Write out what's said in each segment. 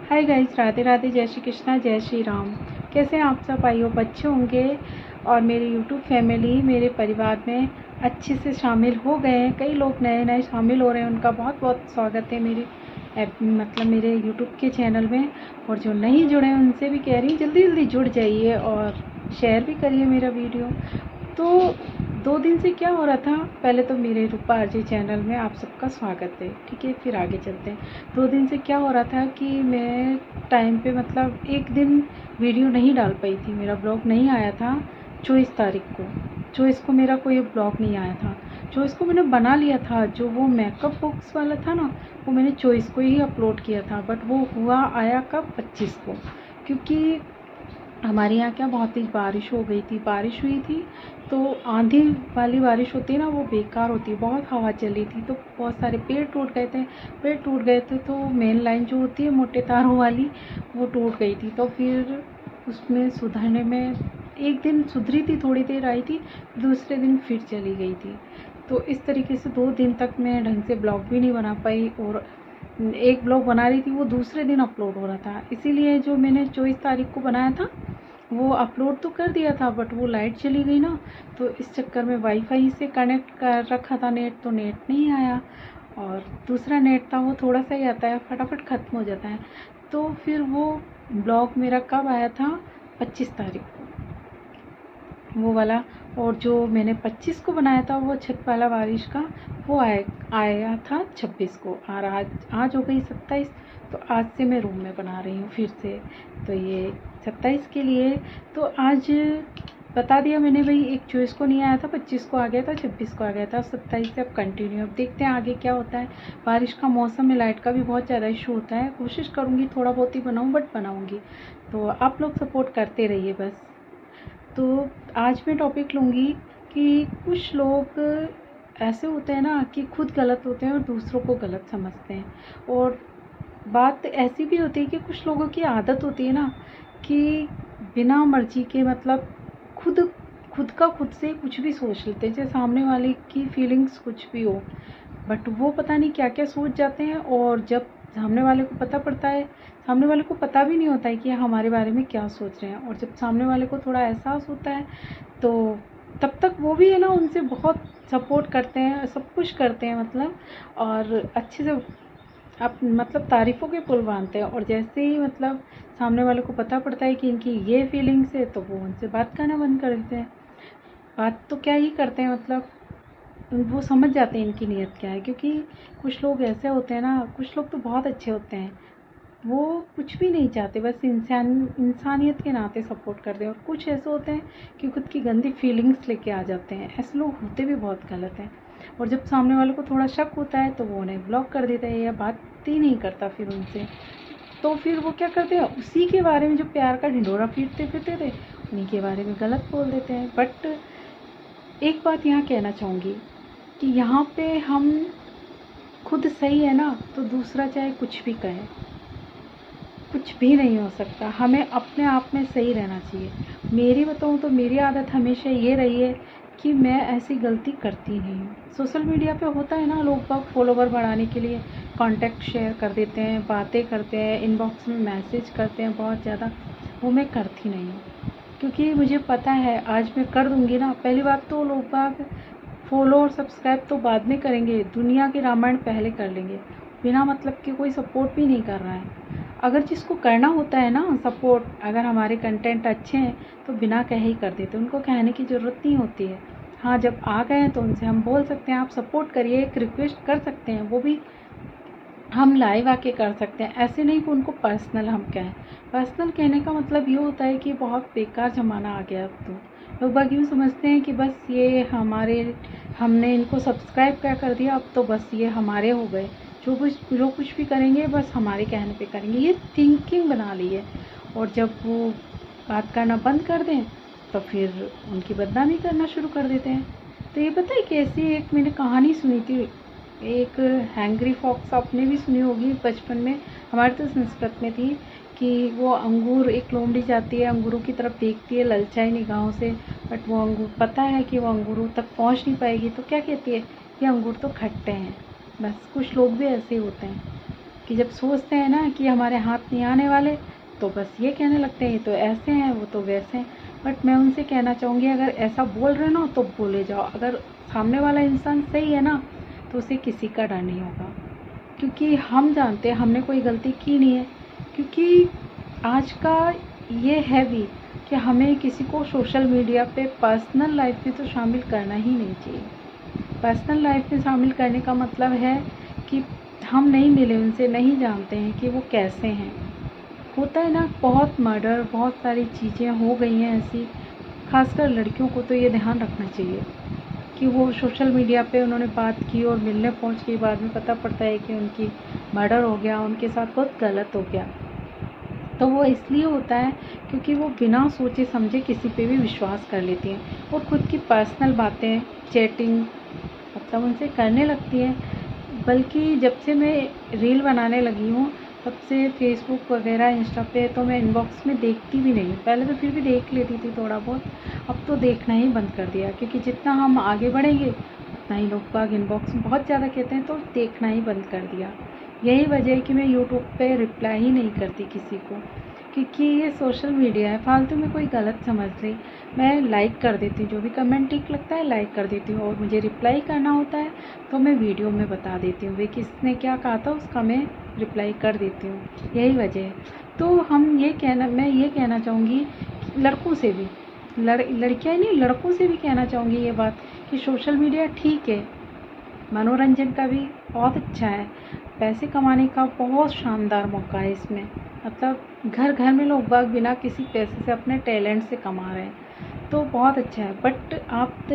Hi guys, Radhe Radhe, जय श्री कृष्णा, जय श्री राम। कैसे हैं आप सब? आई होप अच्छे होंगे। और मेरी यूट्यूब फैमिली, मेरे परिवार में अच्छे से शामिल हो गए हैं। कई लोग नए नए शामिल हो रहे हैं, उनका बहुत बहुत स्वागत है मेरी मेरे यूट्यूब के चैनल में। और जो नहीं जुड़े हैं उनसे भी कह रही हूँ जल्दी जल्दी जुड़ जाइए और शेयर भी करिए मेरा वीडियो। तो 2 दिन से क्या हो रहा था, पहले तो मेरे रूपा आरजे चैनल में आप सबका स्वागत है, ठीक है। फिर आगे चलते हैं। 2 दिन से क्या हो रहा था कि मैं टाइम पे एक दिन वीडियो नहीं डाल पाई थी। मेरा ब्लॉग नहीं आया था 24 तारीख को। 24 को मेरा कोई ब्लॉग नहीं आया था। 24 को मैंने बना लिया था, जो वो मेकअप बॉक्स वाला था ना, वो मैंने 24 को ही अपलोड किया था। बट वो हुआ आया कब? 25 को। क्योंकि हमारे यहाँ क्या बहुत तेज़ बारिश हो गई थी, बारिश हुई थी तो आंधी वाली बारिश होती है ना, वो बेकार होती है। बहुत हवा चली थी तो बहुत सारे पेड़ टूट गए थे। तो मेन लाइन जो होती है मोटे तारों वाली, वो टूट गई थी। तो फिर उसमें सुधरने में एक दिन सुधरी थी, थोड़ी देर आई थी, दूसरे दिन फिर चली गई थी। तो इस तरीके से 2 दिन तक मैं ढंग से ब्लॉग भी नहीं बना पाई। और एक ब्लॉग बना रही थी, वो दूसरे दिन अपलोड हो रहा था। इसीलिए जो मैंने 24 तारीख को बनाया था वो अपलोड तो कर दिया था, बट वो लाइट चली गई ना, तो इस चक्कर में वाईफाई से कनेक्ट कर रखा था नेट, तो नेट नहीं आया। और दूसरा नेट था, वो थोड़ा सा ही आता है, फटाफट ख़त्म हो जाता है। तो फिर वो ब्लॉग मेरा कब आया था? 25 तारीख को, वो वाला। और जो मैंने 25 को बनाया था वो छत वाला बारिश का, वो आया था 26 को। और आज हो गई 27। तो आज से मैं रूम में बना रही हूँ फिर से। तो ये 27 के लिए तो आज बता दिया मैंने भाई। एक 24 को नहीं आया था, 25 को आ गया था, 26 को आ गया था, 27 से अब कंटिन्यू। अब देखते हैं आगे क्या होता है। बारिश का मौसम में लाइट का भी बहुत ज़्यादा इशू होता है। कोशिश करूँगी थोड़ा बहुत ही बनाऊँ, बट बनाऊँगी। तो आप लोग सपोर्ट करते रहिए बस। तो आज मैं टॉपिक लूँगी कि कुछ लोग ऐसे होते हैं ना कि खुद गलत होते हैं और दूसरों को गलत समझते हैं। और बात ऐसी भी होती है कि कुछ लोगों की आदत होती है ना कि बिना मर्जी के खुद खुद का खुद से कुछ भी सोच लेते हैं, चाहे सामने वाले की फीलिंग्स कुछ भी हो। बट वो पता नहीं क्या क्या सोच जाते हैं। और जब सामने वाले को पता पड़ता है, सामने वाले को पता भी नहीं होता है कि हमारे बारे में क्या सोच रहे हैं। और जब सामने वाले को थोड़ा एहसास होता है तो तब तक वो भी है ना, उनसे बहुत सपोर्ट करते हैं, सब कुछ करते हैं और अच्छे से आप तारीफ़ों के पुल बांधते हैं। और जैसे ही सामने वाले को पता पड़ता है कि इनकी ये फीलिंग्स है, तो वो उनसे बात करना बंद कर देते हैं। बात तो क्या ही करते हैं, वो समझ जाते हैं इनकी नीयत क्या है। क्योंकि कुछ लोग ऐसे होते हैं ना, कुछ लोग तो बहुत अच्छे होते हैं, वो कुछ भी नहीं चाहते, बस इंसानियत के नाते सपोर्ट करते हैं। और कुछ ऐसे होते हैं कि खुद की गंदी फीलिंग्स लेके आ जाते हैं। ऐसे लोग होते भी बहुत गलत हैं। और जब सामने वाले को थोड़ा शक होता है तो वो उन्हें ब्लॉक कर देता है या बात ही नहीं करता फिर उनसे। तो फिर वो क्या करते हैं, उसी के बारे में जो प्यार का ढिंढोरा पीटते फिरते थे, उन्हीं के बारे में गलत बोल देते हैं। बट एक बात यहाँ कहना चाहूँगी कि यहाँ पे हम खुद सही है ना, तो दूसरा चाहे कुछ भी कहे, कुछ भी नहीं हो सकता। हमें अपने आप में सही रहना चाहिए। मेरी बताऊँ तो मेरी आदत हमेशा ये रही है कि मैं ऐसी गलती करती नहीं हूँ। सोशल मीडिया पे होता है ना, लोग बाग फॉलोवर बढ़ाने के लिए कॉन्टैक्ट शेयर कर देते हैं, बातें करते हैं, इनबॉक्स में मैसेज करते हैं बहुत ज़्यादा। वो मैं करती नहीं हूँ, क्योंकि मुझे पता है आज मैं कर दूँगी ना, पहली बात तो लोग बाग फॉलो और सब्सक्राइब तो बाद में करेंगे, दुनिया की रामायण पहले कर लेंगे। बिना मतलब के कोई सपोर्ट भी नहीं कर रहा है। अगर जिसको करना होता है ना सपोर्ट, अगर हमारे कंटेंट अच्छे हैं तो बिना कहे ही कर देते, उनको कहने की ज़रूरत नहीं होती है। हाँ, जब आ गए हैं तो उनसे हम बोल सकते हैं आप सपोर्ट करिए, एक रिक्वेस्ट कर सकते हैं, वो भी हम लाइव आके कर सकते हैं। ऐसे नहीं कि उनको पर्सनल हम कहें। पर्सनल कहने का मतलब ये होता है कि बहुत बेकार ज़माना आ गया अब तो। लोग बाग यूँ समझते हैं कि बस ये हमने इनको सब्सक्राइब क्या कर दिया, अब तो बस ये हमारे हो गए, जो कुछ भी करेंगे बस हमारे कहने पे करेंगे, ये थिंकिंग बना ली है। और जब वो बात करना बंद कर दें तो फिर उनकी बदनामी करना शुरू कर देते हैं। तो ये पता है कि ऐसी एक मैंने कहानी सुनी थी, एक हैंग्री फॉक्स, आपने भी सुनी होगी बचपन में, हमारे तो संस्कृत में थी कि वो अंगूर, एक लोमड़ी जाती है अंगूरों की तरफ, देखती है ललचाई निगाहों से, बट वो अंगूर पता है कि वो अंगूरों तक पहुंच नहीं पाएगी, तो क्या कहती है, ये अंगूर तो खट्टे हैं। बस कुछ लोग भी ऐसे होते हैं। कि जब सोचते हैं ना कि हमारे हाथ नहीं आने वाले, तो बस ये कहने लगते हैं ये तो ऐसे हैं, वो तो वैसे हैं। बट मैं उनसे कहना चाहूँगी, अगर ऐसा बोल रहे ना तो बोले जाओ। अगर सामने वाला इंसान सही है ना, तो उसे किसी का डर नहीं होगा, क्योंकि हम जानते हैं हमने कोई गलती की नहीं है। क्योंकि आज का ये है भी कि हमें किसी को सोशल मीडिया पे पर्सनल लाइफ में तो शामिल करना ही नहीं चाहिए। पर्सनल लाइफ में शामिल करने का मतलब है कि हम नहीं मिले उनसे, नहीं जानते हैं कि वो कैसे हैं। होता है ना, बहुत मर्डर, बहुत सारी चीज़ें हो गई हैं ऐसी। खासकर लड़कियों को तो ये ध्यान रखना चाहिए कि वो सोशल मीडिया पे उन्होंने बात की और मिलने पहुंच के बाद में पता पड़ता है कि उनकी मर्डर हो गया, उनके साथ बहुत गलत हो गया। तो वो इसलिए होता है क्योंकि वो बिना सोचे समझे किसी पे भी विश्वास कर लेती हैं और ख़ुद की पर्सनल बातें, चैटिंग मतलब उनसे करने लगती हैं। बल्कि जब से मैं रील बनाने लगी हूँ तब से फेसबुक वगैरह, इंस्टा पे तो मैं इनबॉक्स में देखती भी नहीं हूँ। पहले तो फिर भी देख लेती थी थोड़ा बहुत, अब तो देखना ही बंद कर दिया, क्योंकि जितना हम आगे बढ़ेंगे उतना ही लोग बाग इनबॉक्स में बहुत ज़्यादा कहते हैं, तो देखना ही बंद कर दिया। यही वजह है कि मैं यूट्यूब पे रिप्लाई ही नहीं करती किसी को, क्योंकि ये सोशल मीडिया है, फालतू में कोई गलत समझ ले। मैं लाइक कर देती हूँ, जो भी कमेंट ठीक लगता है लाइक कर देती हूँ, और मुझे रिप्लाई करना होता है तो मैं वीडियो में बता देती हूँ, वे किसने क्या कहा था उसका मैं रिप्लाई कर देती हूँ। यही वजह है। तो मैं ये कहना चाहूँगी लड़कों से भी, लड़कियाँ नहीं, लड़कों से भी कहना चाहूँगी ये बात कि सोशल मीडिया ठीक है, मनोरंजन का भी बहुत अच्छा है, पैसे कमाने का बहुत शानदार मौका है इसमें। मतलब घर घर में लोग बाग बिना किसी पैसे से अपने टैलेंट से कमा रहे हैं, तो बहुत अच्छा है। बट आप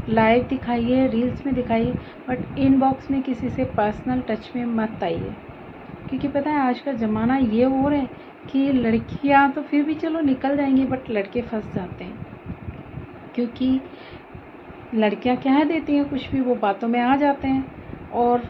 लाइव दिखाइए, रील्स में दिखाइए, बट इनबॉक्स में किसी से पर्सनल टच में मत आइए, क्योंकि पता है आज का ज़माना ये हो रहा है कि लड़कियां तो फिर भी चलो निकल जाएंगी, बट लड़के फंस जाते हैं। क्योंकि लड़कियां कह देती हैं कुछ भी, वो बातों में आ जाते हैं और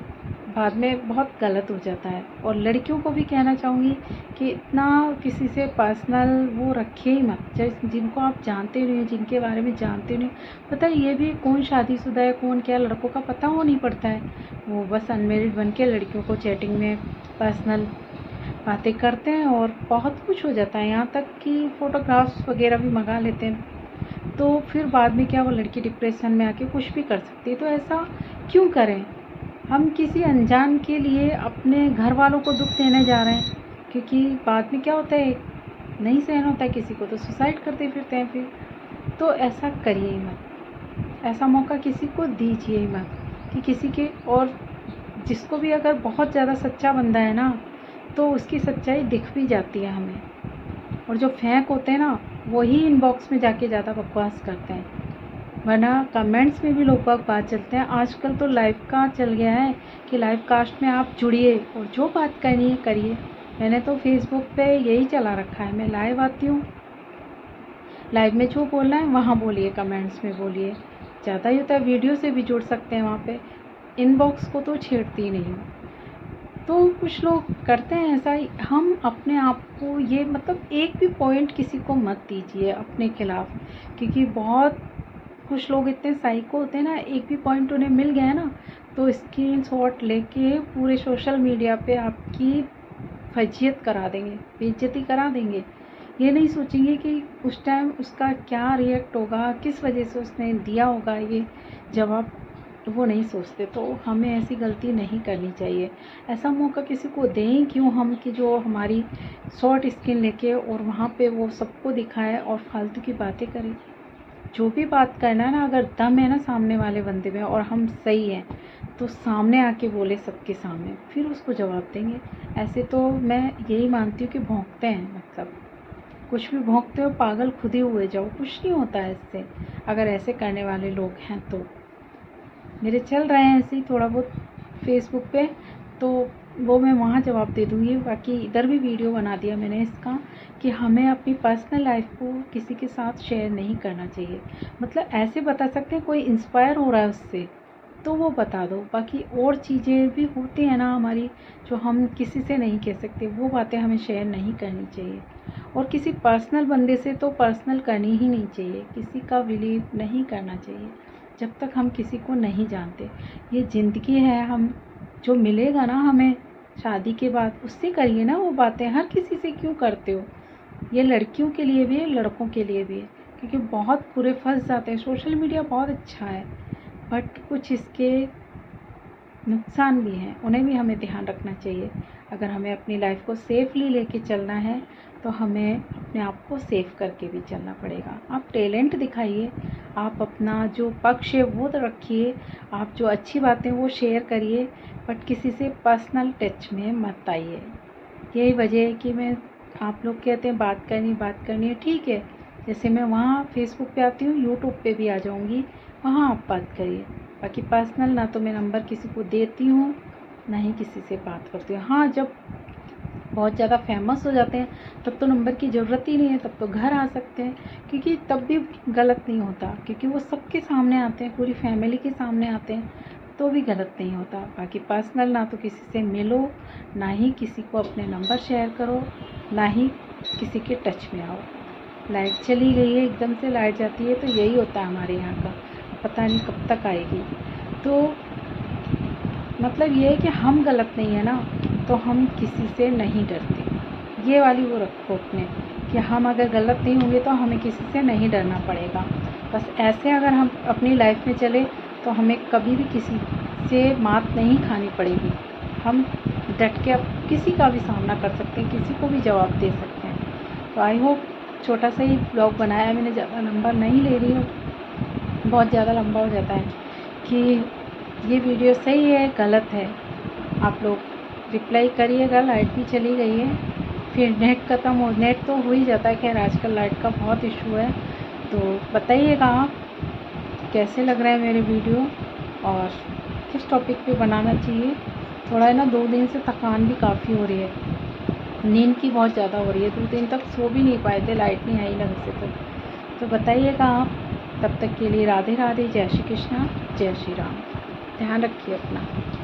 बाद में बहुत गलत हो जाता है। और लड़कियों को भी कहना चाहूँगी कि इतना किसी से पर्सनल वो रखिए ही मत, जिनको आप जानते नहीं, जिनके बारे में जानते नहीं। पता है ये भी कौन शादीशुदा है कौन क्या, लड़कों का पता हो नहीं पड़ता है। वो बस अनमेरिड बन के लड़कियों को चैटिंग में पर्सनल बातें करते हैं और बहुत कुछ हो जाता है, यहाँ तक कि फ़ोटोग्राफ्स वगैरह भी मंगा लेते हैं। तो फिर बाद में क्या, वो लड़की डिप्रेशन में आके कुछ भी कर सकती है। तो ऐसा क्यों करें? हम किसी अनजान के लिए अपने घर वालों को दुख देने जा रहे हैं, क्योंकि बाद में क्या होता है, नहीं सहन होता है किसी को तो सुसाइड करते फिरते हैं फिर। तो ऐसा करिए ही मत, ऐसा मौका किसी को दीजिए ही मत कि किसी के। और जिसको भी अगर बहुत ज़्यादा सच्चा बंदा है ना, तो उसकी सच्चाई दिख भी जाती है हमें। और जो फेंक होते हैं ना, वही इनबॉक्स में जाके ज़्यादा बकवास करते हैं, वरना कमेंट्स में भी लोग बात चलते हैं। आजकल तो लाइव का चल गया है कि लाइव कास्ट में आप जुड़िए और जो बात करनी है करिए। मैंने तो फेसबुक पे यही चला रखा है, मैं लाइव आती हूँ, लाइव में जो बोलना है वहाँ बोलिए, कमेंट्स में बोलिए, ज़्यादा ही होता है। वीडियो से भी जुड़ सकते हैं वहाँ पे, इनबॉक्स को तो छेड़ती नहीं हूँ। तो कुछ लोग करते हैं ऐसा ही। हम अपने आप को ये मतलब एक भी पॉइंट किसी को मत दीजिए अपने खिलाफ, क्योंकि बहुत कुछ लोग इतने साइको होते हैं ना, एक भी पॉइंट उन्हें मिल गया है ना, तो स्क्रीनशॉट लेके पूरे सोशल मीडिया पे आपकी फजीयत करा देंगे, बेइज्जती करा देंगे। ये नहीं सोचेंगे कि उस टाइम उसका क्या रिएक्ट होगा, किस वजह से उसने दिया होगा ये जवाब, वो नहीं सोचते। तो हमें ऐसी गलती नहीं करनी चाहिए। ऐसा मौका किसी को दें क्यों हम कि जो हमारी शॉर्ट स्किन लेके और वहाँ पे वो सबको दिखाए और फालतू की बातें करें। जो भी बात करना है ना, अगर दम है ना सामने वाले बंदे में और हम सही हैं, तो सामने आके बोले सबके सामने, फिर उसको जवाब देंगे। ऐसे तो मैं यही मानती हूँ कि भौंकते हैं, मतलब कुछ भी भौंकते हो, पागल खुद ही हुए जाओ, कुछ नहीं होता है इससे। अगर ऐसे करने वाले लोग हैं तो मेरे चल रहे हैं ऐसे ही थोड़ा बहुत फेसबुक पे, तो वो मैं वहाँ जवाब दे दूँगी। बाकी इधर भी वीडियो बना दिया मैंने इसका कि हमें अपनी पर्सनल लाइफ को किसी के साथ शेयर नहीं करना चाहिए। मतलब ऐसे बता सकते हैं कोई इंस्पायर हो रहा है उससे तो वो बता दो, बाकी और चीज़ें भी होती हैं ना हमारी जो हम किसी से नहीं कह सकते, वो बातें हमें शेयर नहीं करनी चाहिए। और किसी पर्सनल बंदे से तो पर्सनल करनी ही नहीं चाहिए, किसी का बिलीव नहीं करना चाहिए जब तक हम किसी को नहीं जानते। ये ज़िंदगी है, हम जो मिलेगा ना हमें शादी के बाद, उससे करिए ना वो बातें, हर किसी से क्यों करते हो। ये लड़कियों के लिए भी है, लड़कों के लिए भी है, क्योंकि बहुत बुरे फंस जाते हैं। सोशल मीडिया बहुत अच्छा है बट कुछ इसके नुकसान भी हैं, उन्हें भी हमें ध्यान रखना चाहिए। अगर हमें अपनी लाइफ को सेफली लेके चलना है तो हमें अपने आप को सेफ करके भी चलना पड़ेगा। आप टैलेंट दिखाइए, आप अपना जो पक्ष है वो तो रखिए, आप जो अच्छी बातें वो शेयर करिए, बट किसी से पर्सनल टच में मत आइए। यही वजह है कि मैं, आप लोग कहते हैं बात करनी है, ठीक है। जैसे मैं वहाँ फेसबुक पे आती हूँ, यूट्यूब पे भी आ जाऊँगी, वहाँ आप बात करिए। बाकी पर्सनल ना तो मैं नंबर किसी को देती हूँ, ना ही किसी से बात करती हूँ। हाँ, जब बहुत ज़्यादा फेमस हो जाते हैं तब तो नंबर की ज़रूरत ही नहीं है, तब तो घर आ सकते हैं, क्योंकि तब भी गलत नहीं होता, क्योंकि वो सबके सामने आते हैं, पूरी फैमिली के सामने आते हैं, तो भी गलत नहीं होता। बाकी पर्सनल ना तो किसी से मिलो, ना ही किसी को अपने नंबर शेयर करो, ना ही किसी के टच में आओ। लाइट चली गई है, एकदम से लाइट जाती है तो यही होता है हमारे यहाँ का, पता नहीं कब तक आएगी। तो मतलब ये है कि हम गलत नहीं है ना, तो हम किसी से नहीं डरते। ये वाली वो रखो अपने, कि हम अगर गलत नहीं होंगे तो हमें किसी से नहीं डरना पड़ेगा। बस ऐसे अगर हम अपनी लाइफ में चले तो हमें कभी भी किसी से मात नहीं खानी पड़ेगी। हम डट के अब किसी का भी सामना कर सकते हैं, किसी को भी जवाब दे सकते हैं। तो आई होप, छोटा सा ही ब्लॉग बनाया मैंने, ज़्यादा नंबर नहीं ले रही हूँ, बहुत ज़्यादा लंबा हो जाता है, कि ये वीडियो सही है गलत है। आप लोग रिप्लाई करिएगा। लाइट भी चली गई है, फिर नेट ख़त्म हो, नेट तो हो ही जाता है, खैर आजकल लाइट का बहुत इशू है। तो बताइएगा आप कैसे लग रहा है मेरे वीडियो, और किस टॉपिक पे बनाना चाहिए। थोड़ा है ना, 2 दिन से थकान भी काफ़ी हो रही है, नींद की बहुत ज़्यादा हो रही है, 2 दिन तक सो भी नहीं पाए थे, लाइट नहीं आई ढंग से। तो बताइएगा आप। तब तक के लिए राधे राधे, जय श्री कृष्णा, जय श्री राम। ध्यान रखिए अपना।